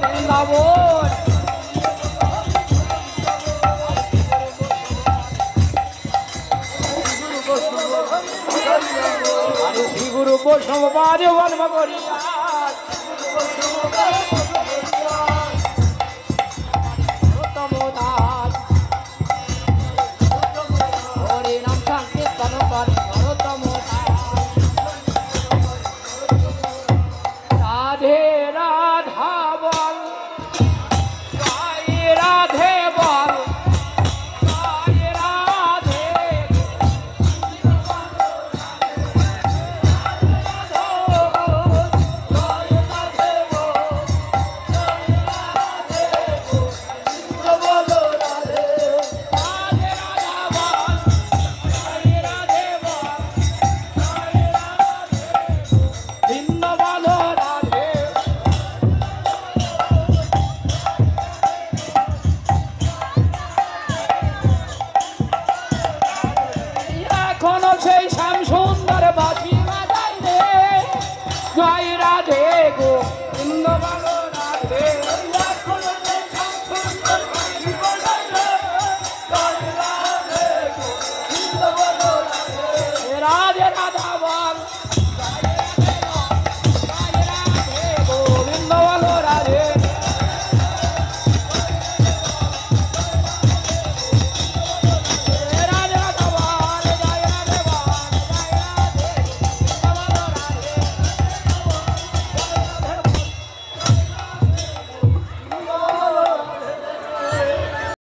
বৃন্দাবন শ্রী গুরু বৈষ্ণব পাদ জন্ম করিয়া হরি নাম সংকীর্তন করে নরোত্তম রাধে রাধা বল রাধে বল সেই শ্যাম সুন্দর বাঁশি বাজাই রে জয় রাধে গো বৃন্দাবন রাধে রাধে রাধা